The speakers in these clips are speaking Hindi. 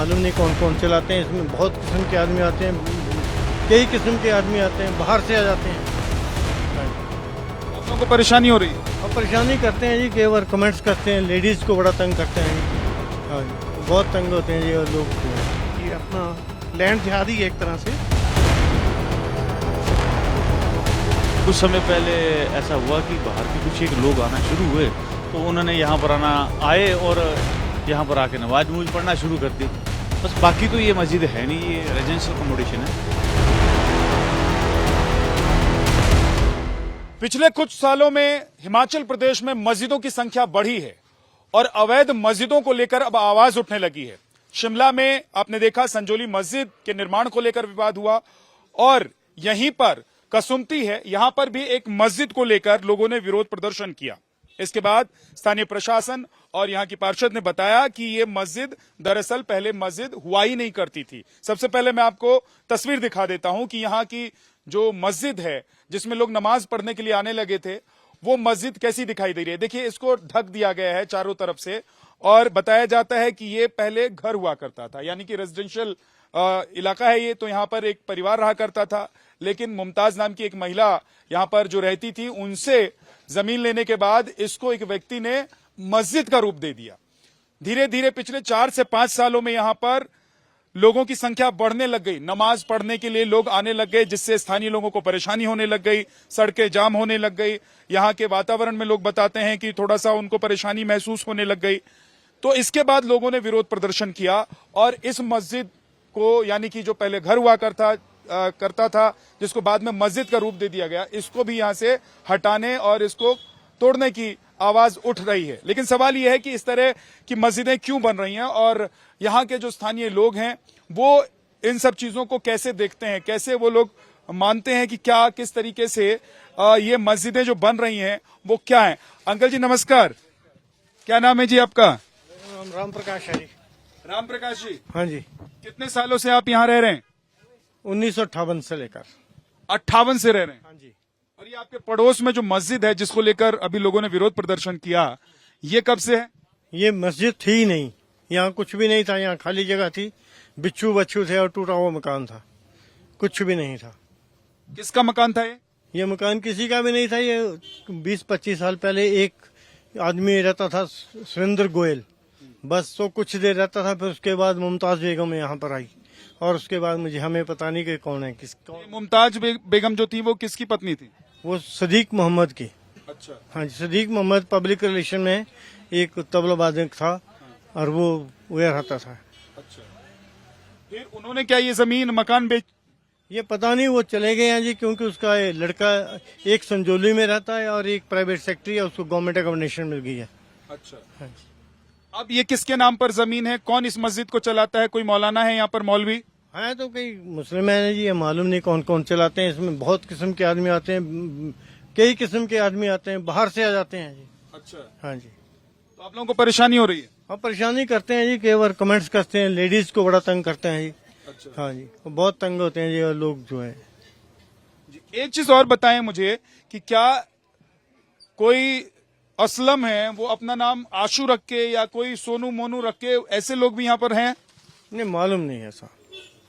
मालूम नहीं कौन कौन चलाते हैं। इसमें बहुत किस्म के आदमी आते हैं, कई किस्म के आदमी आते हैं, बाहर से आ जाते हैं। आप लोगों को परेशानी हो रही है? और परेशानी करते हैं जी, कई बार कमेंट्स करते हैं, लेडीज़ को बड़ा तंग करते हैं। हाँ जी, बहुत तंग होते हैं जी। और लोग जो है ये अपना लैंड जिहादी है एक तरह से। कुछ समय पहले ऐसा हुआ कि बाहर के कुछ एक लोग आना शुरू हुए, तो उन्होंने यहाँ पर आए और यहाँ पर आके नमाज नूज पढ़ना शुरू कर दी। बस बाकी तो ये मस्जिद है नहीं, ये रेजिडेंशियल अकोमोडेशन है। पिछले कुछ सालों में हिमाचल प्रदेश में मस्जिदों की संख्या बढ़ी है और अवैध मस्जिदों को लेकर अब आवाज उठने लगी है। शिमला में आपने देखा संजोली मस्जिद के निर्माण को लेकर विवाद हुआ और यहीं पर कसुमती है, यहां पर भी एक मस्जिद को लेकर लोगों ने विरोध प्रदर्शन किया। इसके बाद स्थानीय प्रशासन और यहां की पार्षद ने बताया कि ये मस्जिद दरअसल पहले मस्जिद हुआ ही नहीं करती थी। सबसे पहले मैं आपको तस्वीर दिखा देता हूं कि यहां की जो मस्जिद है जिसमें लोग नमाज पढ़ने के लिए आने लगे थे, वो मस्जिद कैसी दिखाई दे रही है। देखिए, इसको ढक दिया गया है चारों तरफ से और बताया जाता है कि ये पहले घर हुआ करता था, यानी कि रेजिडेंशियल इलाका है ये। तो यहाँ पर एक परिवार रहा करता था, लेकिन मुमताज नाम की एक महिला यहाँ पर जो रहती थी, उनसे जमीन लेने के बाद इसको एक व्यक्ति ने मस्जिद का रूप दे दिया। धीरे धीरे पिछले 4 से 5 सालों में यहाँ पर लोगों की संख्या बढ़ने लग गई, नमाज पढ़ने के लिए लोग आने लग गए, जिससे स्थानीय लोगों को परेशानी होने लग गई, सड़कें जाम होने लग गई। यहाँ के वातावरण में लोग बताते हैं कि थोड़ा सा उनको परेशानी महसूस होने लग गई। तो इसके बाद लोगों ने विरोध प्रदर्शन किया और इस मस्जिद को, यानी कि जो पहले घर हुआ करता था, जिसको बाद में मस्जिद का रूप दे दिया गया, इसको भी यहाँ से हटाने और इसको तोड़ने की आवाज उठ रही है। लेकिन सवाल यह है कि इस तरह की मस्जिदें क्यों बन रही हैं और यहाँ के जो स्थानीय लोग हैं वो इन सब चीजों को कैसे देखते हैं, कैसे वो लोग मानते हैं कि क्या किस तरीके से ये मस्जिदें जो बन रही हैं वो क्या है। अंकल जी नमस्कार, क्या नाम है जी आपका? राम प्रकाश है जी। राम प्रकाश जी, हाँ जी, कितने सालों से आप यहाँ रह रहे हैं? 1958 से लेकर 58 से रह रहे हैं। हाँ जी। और ये आपके पड़ोस में जो मस्जिद है जिसको लेकर अभी लोगों ने विरोध प्रदर्शन किया, ये कब से है? ये मस्जिद थी ही नहीं, यहाँ कुछ भी नहीं था, यहाँ खाली जगह थी, बिच्छू बच्चू थे और टूटा हुआ मकान था, कुछ भी नहीं था। किसका मकान था ये? ये मकान किसी का भी नहीं था। ये 20-25 साल पहले एक आदमी रहता था, सुरेंद्र गोयल, बस तो कुछ देर रहता था, फिर उसके बाद मुमताज बेगम यहाँ पर आई और उसके बाद हमें पता नहीं कि कौन है मुमताज बेगम जो थी वो किसकी पत्नी थी? वो सदीक मोहम्मद की। अच्छा। हाँ जी, सदीक मोहम्मद पब्लिक रिलेशन में एक तबला वादक था और वो रहता था। अच्छा, फिर उन्होंने क्या ये जमीन मकान बेच? ये पता नहीं, वो चले गए हैं जी, क्योंकि उसका लड़का एक संजोली में रहता है और एक प्राइवेट सेक्रेटरी है, उसको गवर्नमेंट अकोमोडेशन मिल गई है। अच्छा। हाँ जी। अब ये किसके नाम पर जमीन है? कौन इस मस्जिद को चलाता है? कोई मौलाना है यहाँ पर, मौलवी? हाँ, तो कई मुस्लिम है जी, ये मालूम नहीं कौन कौन चलाते हैं। इसमें बहुत किस्म के आदमी आते हैं, कई किस्म के आदमी आते हैं, बाहर से आ जाते हैं जी। अच्छा। हाँ जी। तो आप लोगों को परेशानी हो रही है? हाँ, परेशानी करते हैं जी, कई बार कमेंट्स करते हैं, लेडीज को बड़ा तंग करते हैं जी। अच्छा। हाँ जी, वो बहुत तंग होते हैं जी, और लोग जो है जी, एक चीज और बताएं मुझे कि क्या कोई असलम है वो अपना नाम आशू रख के या कोई सोनू मोनू रख के, ऐसे लोग भी यहाँ पर हैं? नहीं, मालूम नहीं ऐसा।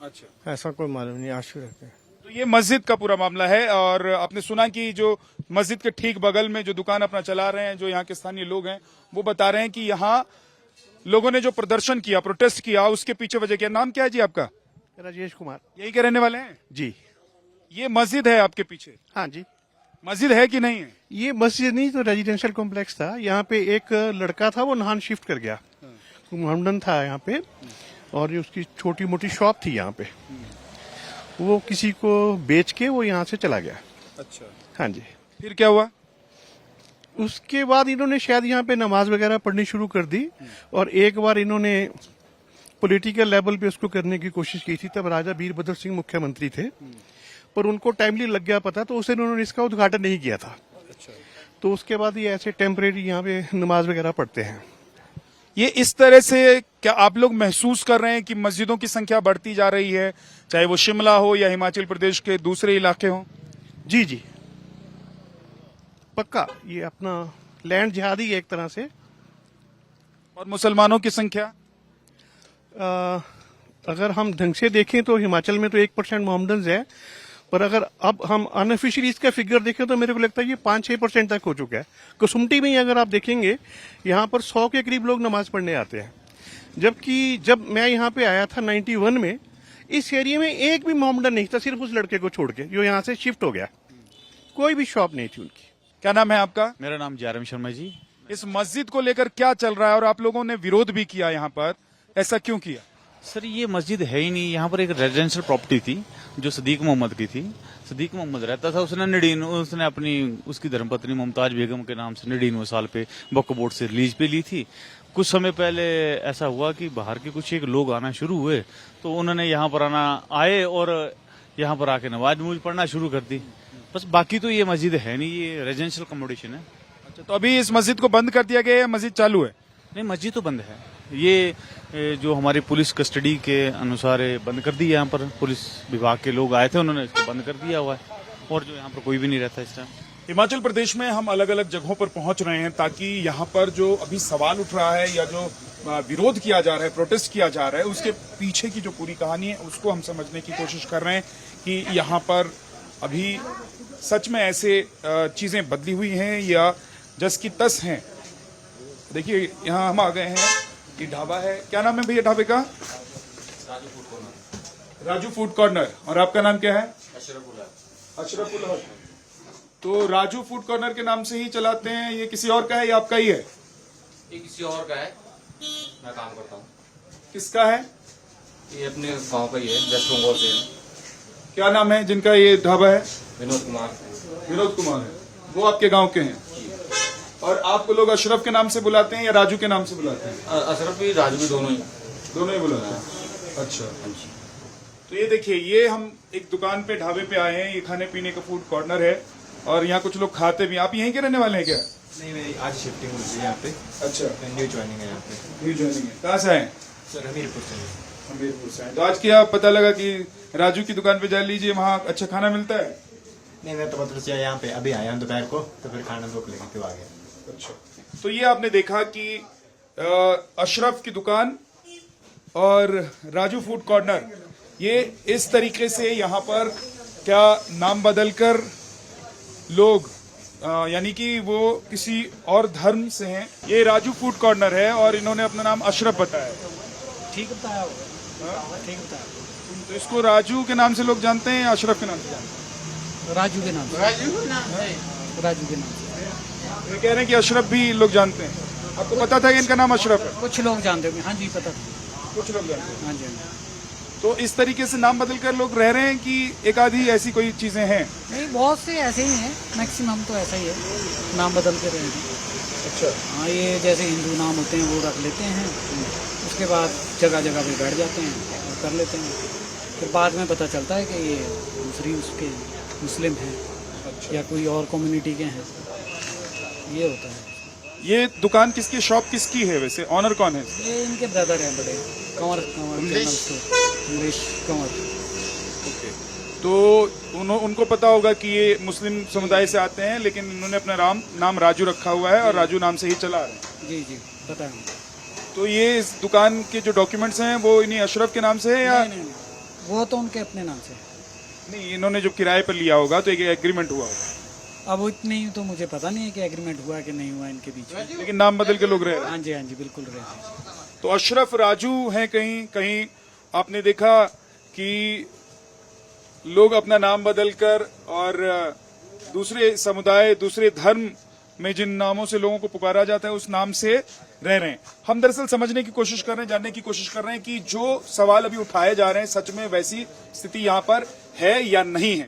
अच्छा। ऐसा कोई मालूम नहीं, आशू रहते हैं। तो ये मस्जिद का पूरा मामला है और आपने सुना कि जो मस्जिद के ठीक बगल में जो दुकान अपना चला रहे हैं, जो यहाँ के स्थानीय लोग हैं, वो बता रहे हैं कि यहाँ लोगों ने जो प्रदर्शन किया, प्रोटेस्ट किया, उसके पीछे वजह क्या? नाम क्या है जी आपका? राजेश कुमार। यही के रहने वाले हैं जी। ये मस्जिद है आपके पीछे? हाँ जी। मस्जिद है कि नहीं है? ये मस्जिद नहीं तो रेजिडेंशियल कॉम्प्लेक्स था। यहाँ पे एक लड़का था, वो नाहन शिफ्ट कर गया, मोहम्मदन था यहाँ पे, और ये उसकी छोटी मोटी शॉप थी यहाँ पे, वो किसी को बेच के वो यहाँ से चला गया। अच्छा। हाँ जी। फिर क्या हुआ? उसके बाद इन्होंने शायद यहाँ पे नमाज वगैरह पढ़नी शुरू कर दी और एक बार इन्होंने पॉलिटिकल लेवल पे उसको करने की कोशिश की थी। तब राजा वीरभद्र सिंह मुख्यमंत्री थे, पर उनको टाइमली लग गया पता, तो उसे उन्होंने इसका उद्घाटन नहीं किया था। अच्छा। तो उसके बाद ये ऐसे टेम्परेरी यहाँ पे नमाज वगैरह पढ़ते हैं। ये इस तरह से क्या आप लोग महसूस कर रहे हैं कि मस्जिदों की संख्या बढ़ती जा रही है, चाहे वो शिमला हो या हिमाचल प्रदेश के दूसरे इलाके हों? जी जी, पक्का। ये अपना लैंड जिहादी है एक तरह से। और मुसलमानों की संख्या? अगर हम ढंग से देखें तो हिमाचल में तो 1% मोहम्मदन्स है, पर अगर अब हम अनऑफिशियली इसका फिगर देखें तो मेरे को लगता है ये 5-6% तक हो चुका है। कसुमटी में ही अगर आप देखेंगे यहाँ पर 100 के करीब लोग नमाज पढ़ने आते हैं, जबकि जब मैं यहाँ पे आया था 91 में, इस एरिया में एक भी मोहम्मदन नहीं था, सिर्फ उस लड़के को छोड़ के जो यहाँ से शिफ्ट हो गया। कोई भी शॉप नहीं थी उनकी। क्या नाम है आपका? मेरा नाम जयराम शर्मा जी। इस मस्जिद को लेकर क्या चल रहा है और आप लोगों ने विरोध भी किया यहाँ पर, ऐसा क्यों किया? सर ये मस्जिद है ही नहीं, यहाँ पर एक रेजिडेंशियल प्रॉपर्टी थी जो सदीक मोहम्मद की थी। सदीक मोहम्मद रहता था, उसने अपनी उसकी धर्मपत्नी मुमताज बेगम के नाम से 99 साल पे वक्फ बोर्ड से रिलीज पे ली थी। कुछ समय पहले ऐसा हुआ कि बाहर के कुछ एक लोग आना शुरू हुए, तो उन्होंने यहाँ पर आए और यहाँ पर आके नमाज पढ़ना शुरू कर दी। बस बाकी तो ये मस्जिद है नहीं, ये रेजिडेंशियल अकोमोडेशन है। अच्छा, तो अभी इस मस्जिद को बंद कर दिया गया है, मस्जिद चालू है? नहीं, मस्जिद तो बंद है। ये जो हमारी पुलिस कस्टडी के अनुसार बंद कर दी है। यहाँ पर पुलिस विभाग के लोग आए थे, उन्होंने इसको बंद कर दिया हुआ है, और जो यहाँ पर कोई भी नहीं रहता इस टाइम। हिमाचल प्रदेश में हम अलग अलग जगहों पर पहुंच रहे हैं ताकि यहाँ पर जो अभी सवाल उठ रहा है या जो विरोध किया जा रहा है, प्रोटेस्ट किया जा रहा है, उसके पीछे की जो पूरी कहानी है उसको हम समझने की कोशिश कर रहे हैं कि यहाँ पर अभी सच में ऐसे चीजें बदली हुई हैं या जस की तस हैं। देखिए यहाँ हम आ गए हैं, ये ढाबा है। क्या नाम है भैया ढाबे का? Raju food corner. और आपका नाम क्या है? अशरफुल हक। तो राजू फूड कॉर्नर के नाम से ही चलाते हैं, ये किसी और का है या आपका ही है? ये किसी और का है, मैं काम करता हूँ। किसका है? ये अपने गांव का ही है, वेस्ट बंगाल से है। क्या नाम है जिनका ये ढाबा है? विनोद कुमार। विनोद कुमार है, वो आपके गांव के हैं। और आपको लोग अशरफ के नाम से बुलाते हैं या राजू के नाम से बुलाते हैं? अशरफ भी राजू भी दोनों ही बुलाते हैं। अच्छा, तो ये देखिए, ये हम एक दुकान पे ढाबे पे आए हैं, ये खाने पीने का फूड कॉर्नर है और यहाँ कुछ लोग खाते भी। आप यहीं के रहने वाले हैं क्या? नहीं, मेरी आज शिफ्टिंग हुई है यहाँ पे। अच्छा, न्यू ज्वाइनिंग है यहाँ पे। न्यू ज्वाइनिंग है। कहाँ से आए? सर हमीरपुर से। हमीरपुर से आए। तो आज क्या पता लगा कि राजू की दुकान पे जा लीजिए, वहाँ अच्छा खाना मिलता है? नहीं, मैं तो मतलब से यहाँ पे अभी आया हूँ दोपहर को, तो फिर खाना भूख लगी तो आ गया। अच्छा, तो ये आपने देखा कि अशरफ की दुकान और राजू फूड कॉर्नर, ये इस तरीके से यहाँ पर क्या नाम बदलकर लोग यानी कि वो किसी और धर्म से हैं। ये राजू फूड कॉर्नर है और इन्होंने अपना नाम अशरफ बताया। ठीक बताया, ठीक बताया। तो इसको राजू के नाम से लोग जानते हैं या अशरफ के नाम से जानते हैं? राजू के नाम से। राजू के नाम से। ये कह रहे हैं कि अशरफ भी लोग जानते हैं। आपको पता था कि इनका नाम अशरफ है? कुछ लोग जानते होंगे। हाँ जी, पता था। कुछ लोग जानते हैं। हाँ जी, हाँ जी। तो इस तरीके से नाम बदलकर लोग रह रहे हैं कि एक आधी ऐसी कोई चीजें हैं? नहीं, बहुत से ऐसे ही हैं, मैक्सिमम तो ऐसा ही है, नाम बदल के रहे हैं। अच्छा, हाँ, ये जैसे हिंदू नाम होते हैं वो रख लेते हैं, उसके बाद जगह जगह पे बैठ जाते हैं और कर लेते हैं। फिर बाद में पता चलता है कि ये दूसरी उसके मुस्लिम हैं या कोई और कम्युनिटी के हैं, ये होता है। ये दुकान किसकी, शॉप किसकी है वैसे? ऑनर कौन है? ये इनके ब्रदर हैं बड़े, कंवर इंग्लिश कंवर। ओके, तो उनको पता होगा कि ये मुस्लिम समुदाय से आते हैं, लेकिन इन्होंने अपना नाम राजू रखा हुआ है और राजू नाम से ही चला रहे हैं। जी जी, पता है। तो ये इस दुकान के जो डॉक्यूमेंट्स हैं वो इन्हीं अशरफ के नाम से है या नहीं, वो तो उनके अपने नाम से है। नहीं? इन्होंने जो किराए पर लिया होगा तो एक एग्रीमेंट हुआ होगा। अब इतने ही तो मुझे पता नहीं है कि एग्रीमेंट हुआ कि नहीं हुआ इनके बीच में। लेकिन नाम बदल के लोग रह रहे हैं। हाँ जी, हाँ जी, बिल्कुल रहे हैं। तो अशरफ राजू हैं कहीं कहीं। आपने देखा कि लोग अपना नाम बदलकर और दूसरे समुदाय, दूसरे धर्म में जिन नामों से लोगों को पुकारा जाता है उस नाम से रह रहे हैं। हम दरअसल समझने की कोशिश कर रहे हैं, जानने की कोशिश कर रहे हैं कि जो सवाल अभी उठाए जा रहे हैं सच में वैसी स्थिति यहाँ पर है या नहीं है।